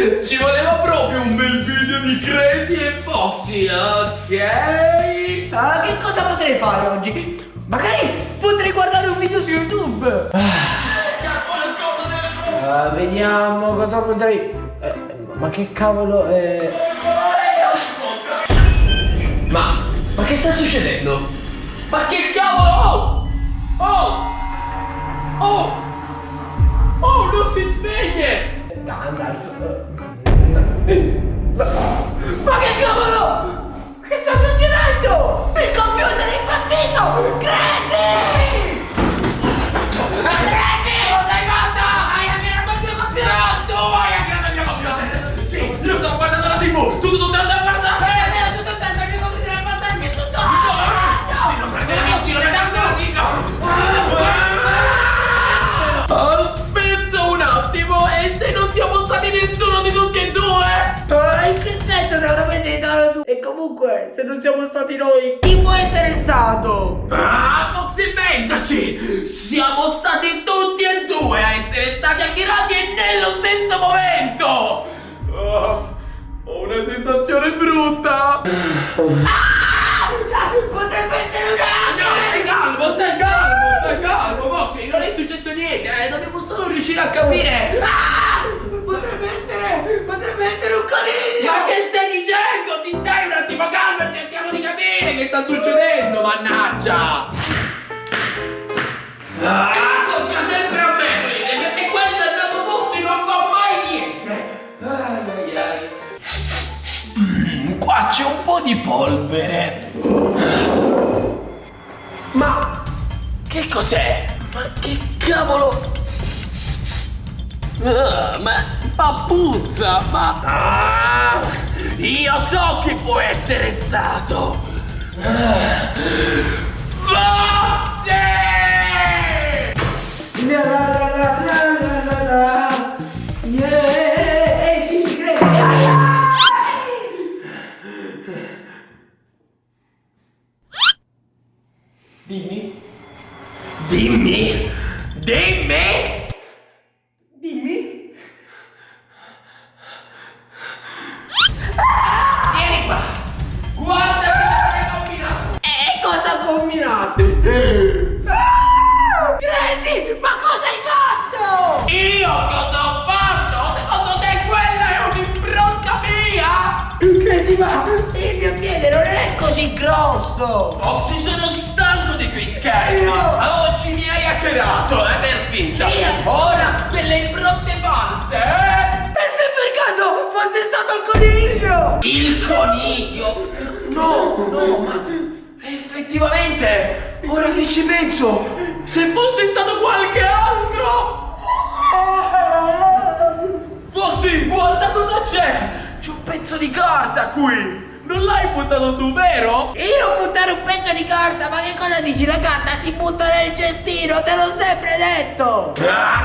Ci voleva proprio un bel video di Crazy e Foxy, ok? Che cosa potrei fare oggi? Magari potrei guardare un video su YouTube. Vediamo cosa potrei... ma che cavolo Ma che sta succedendo? Ma che cavolo? Oh, non si spegne! Gandalf. Ma che cavolo? Che sta succedendo? Il computer è impazzito! Crazy! Crazy! Cosa hai fatto? Hai hackerato il mio computer! Tu hai hackerato il mio computer! Sì, io stavo guardando la TV! Tutto tranne la passata! Tutto tanto il mio computer è passato! È tutto! Sì, non prendermi in giro, aspetta un attimo, e se non siamo stati nessuno di tutti e due? In che senso secondo me sei stato tu? E comunque, se non siamo stati noi, chi può essere stato? Foxy, pensaci! Siamo stati tutti e due a essere stati hackerati e nello stesso momento! Ho una sensazione brutta! Potrebbe essere una... No, stai calmo, Foxy, non è successo niente, dobbiamo solo riuscire a capire! Potrebbe essere un coniglio! Ma che stai dicendo? Ti stai un attimo calmo e cerchiamo di capire che sta succedendo, mannaggia! Tocca sempre a me, perché quello del nuovo Foxy non fa mai niente! Qua c'è un po' di polvere. Ma che cos'è? Ma che cavolo? Ma puzza, io so chi può essere stato! Foxy! Dimmi? Dimmi! Vieni qua! Guarda cosa hai combinato! E cosa ho combinato? Crazy, ma cosa hai fatto? Io cosa ho fatto? Secondo te quella è un'impronta mia? Crazy, ma il mio piede non è così grosso! Foxy, sono stanco di quei scherzi! Oggi mi hai hackerato, per finta! Ora delle impronte false, E se per caso fosse stato il coniglio? Il coniglio? No, ma effettivamente, ora che ci penso, se fosse stato qualche altro! Foxy, guarda cosa c'è! C'è un pezzo di carta qui! Non l'hai buttato tu, vero? Io buttare un pezzo di carta? Ma che cosa dici? La carta si butta nel cestino, te l'ho sempre detto!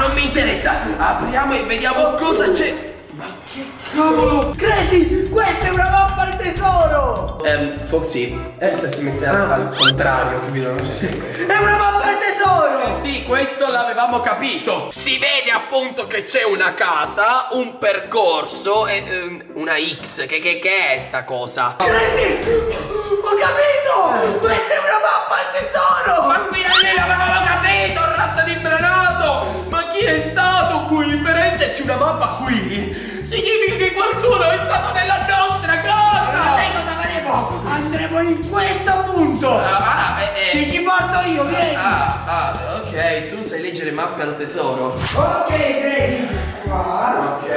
Non mi interessa! Apriamo e vediamo cosa c'è! Ma che cavolo! Crazy, questa è una mappa al tesoro! Foxy, questa si mette al contrario, capito? Non c'è. È una mappa al tesoro! Sì, questo l'avevamo capito. Si vede appunto che c'è una casa, un percorso e una X. Che è sta cosa? Crazy! Ho capito! Questa è una mappa al tesoro! Ma finalmente l'avevamo capito, razza di imbranato! Ma chi è stato qui? Per esserci una mappa qui, significa che qualcuno è stato nella nostra casa! Sai cosa faremo? Andremo in questo punto! Ti porto io, vieni! Ok, tu sai leggere mappe al tesoro. Ok, Crazy! Qua. Ok.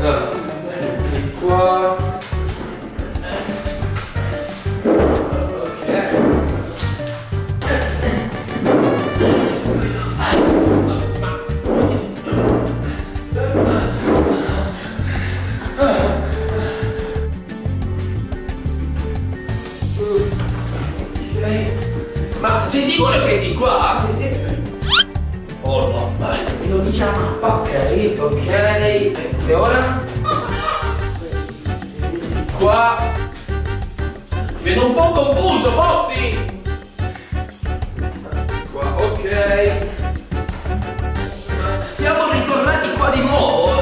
Ok. Qua. Ma sei sicuro che è di qua? Oh no, vabbè. Lo dice la mappa. Ok. E ora? Qua. vedo un po' confuso, Foxy. Qua, ok. Ma siamo ritornati qua di nuovo.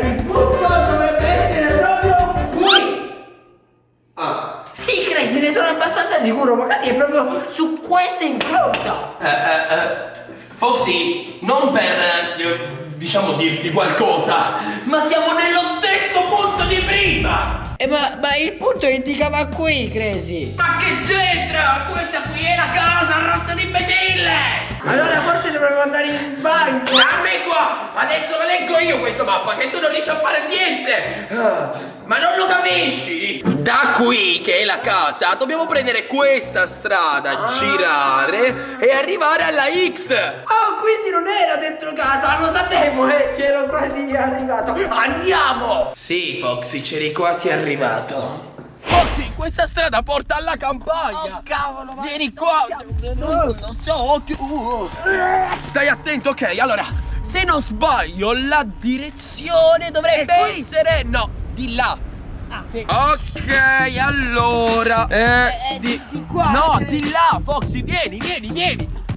Il punto dovrebbe essere proprio qui. Ah. Sì, Crazy, ne sono abbastanza sicuro. Magari è proprio su questa impronta. Foxy, non per, diciamo, dirti qualcosa, ma siamo nello stesso punto di prima! Ma il punto indicava qui, Crazy. Ma che c'entra? Questa qui è la casa, razza di imbecille! Allora forse dovremmo andare in bagno. Dammi qua! Adesso la leggo io questa mappa, che tu non riesci a fare niente! Ma non lo capisci? Da qui, che è la casa, dobbiamo prendere questa strada, girare e arrivare alla X! Oh, quindi non era dentro casa, lo sapevo, c'ero quasi arrivato. Andiamo! Sì, Foxy, c'eri quasi arrivato. Foxy, questa strada porta alla campagna! Oh, cavolo, ma vieni qua! non so. Stai attento, ok? Allora, se non sbaglio, la direzione dovrebbe È qui? essere... No, di là. Ah, sì. Ok, allora... di qua, No, direi. di là, Foxy, vieni!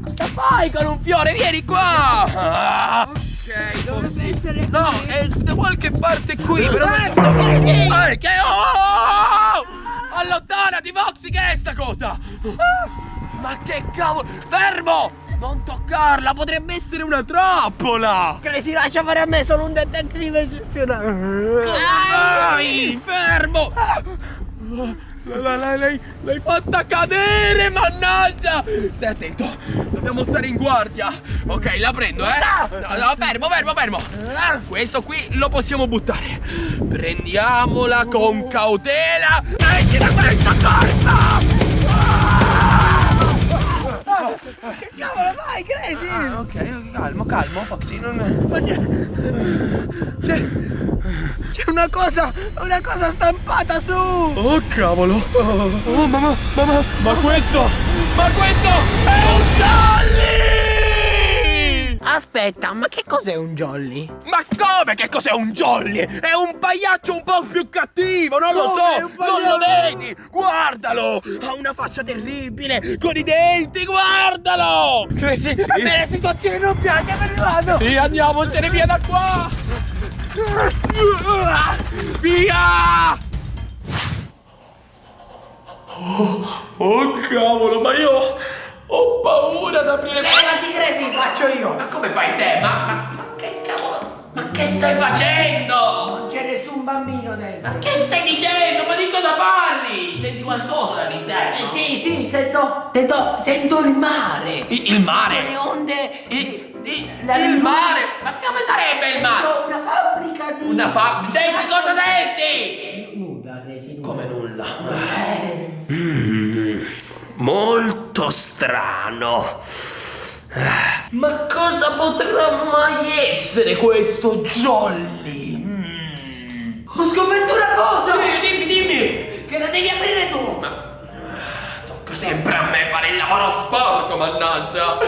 Cosa fai con un fiore? Vieni qua! Ok, Dovrebbe Foxy. essere No, qui. è da qualche parte qui, però... Crazy! Che... Oh! Allontanati, Foxy, che è sta cosa? Ma che cavolo... Fermo! Non toccarla, potrebbe essere una trappola! Crazy, lascia fare a me, sono un detective eccezionale. Vai, fermo! L'hai fatta cadere, mannaggia! Stai attento, dobbiamo stare in guardia. Ok, la prendo, No, fermo. Questo qui lo possiamo buttare. Prendiamola con cautela. Metti da questa carta! Che cavolo vai, Crazy? Ok, calmo, Foxy, non... C'è una cosa stampata su. Oh, cavolo! Oh, ma questo è un jolly! Aspetta, ma che cos'è un jolly? Ma come che cos'è un jolly? È un pagliaccio un po' più cattivo, non lo Come so! un Non lo pagliaccio? vedi? Guardalo! Ha una faccia terribile, con i denti, guardalo! Crazy, A me la situazione non piace, me ne vado. sì, andiamocene via da qua! Via! Oh cavolo, ma io ho paura ad aprire... Levati, Crazy, faccio io. Ma come fai te? Ma che cavolo? Ma che stai facendo? Non c'è nessun bambino dentro. Ma che stai dicendo? Ma di cosa parli? Senti qualcosa dall'interno? Sì, sento il mare. Il mare? Sento le onde. Il mare? Ma come sarebbe il mare? Sento una fabbrica di... Senti cosa senti? Nulla, Crazy. Come nulla? Molto strano. Ma cosa potrà mai essere questo jolly? Ho scoperto una cosa. Sì, dimmi. Che la devi aprire tu. Ma tocca sempre a me fare il lavoro sporco, mannaggia.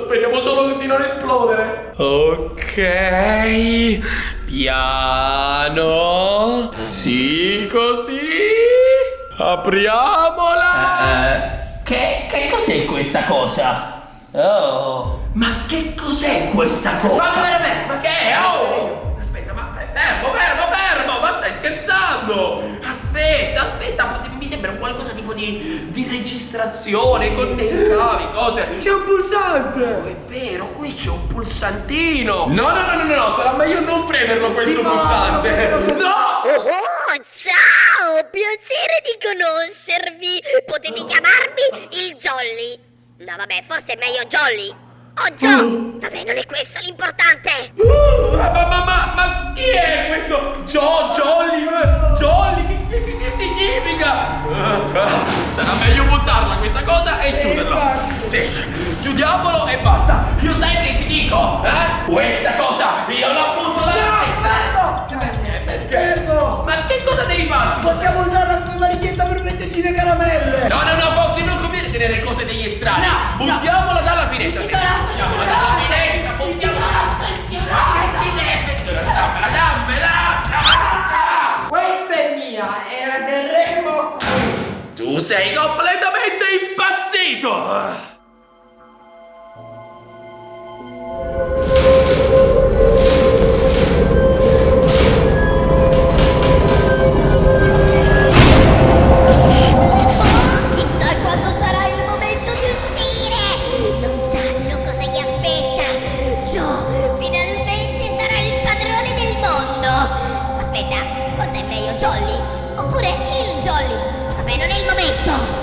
Speriamo solo di non esplodere. Ok, piano. Sì, così. Apriamola. Che cos'è questa cosa? Oh. Ma che cos'è questa cosa? Fammi vedere a me. Ma che è? Oh! Aspetta, ma fermo! Ma stai scherzando? Aspetta, mi sembra qualcosa tipo di registrazione con dei cavi, cose. C'è un pulsante. Oh, è vero, qui c'è un pulsantino. No, sarà meglio non premerlo questo Sì, no, pulsante. No! Oh, ciao! Piacere di conoscervi! Potete chiamarmi il Jolly! No, vabbè, forse è meglio Jolly! Oh, Joe! Vabbè, non è questo l'importante! Ma chi è questo? Jolly? Che significa? Sarà meglio buttarla questa cosa e chiuderlo. Sì, chiudiamolo e basta. Io sai che ti dico? Questa cosa io la butto dalla testa. Perché? Ma che cosa devi fare? Possiamo usarla come valigetta per metterci le caramelle. No, Foxy, non conviene tenere cose degli estranei. No, Buttiamola dalla finestra. Buttiamola Dalla finestra, dammela. Questa è mia, era terreno Tu sei completamente impazzito! Chissà quando sarà il momento di uscire! Non sanno cosa gli aspetta! Joe finalmente sarà il padrone del mondo! Aspetta, forse è meglio Jolly? Oppure il Jolly? Vabbè, non è il momento!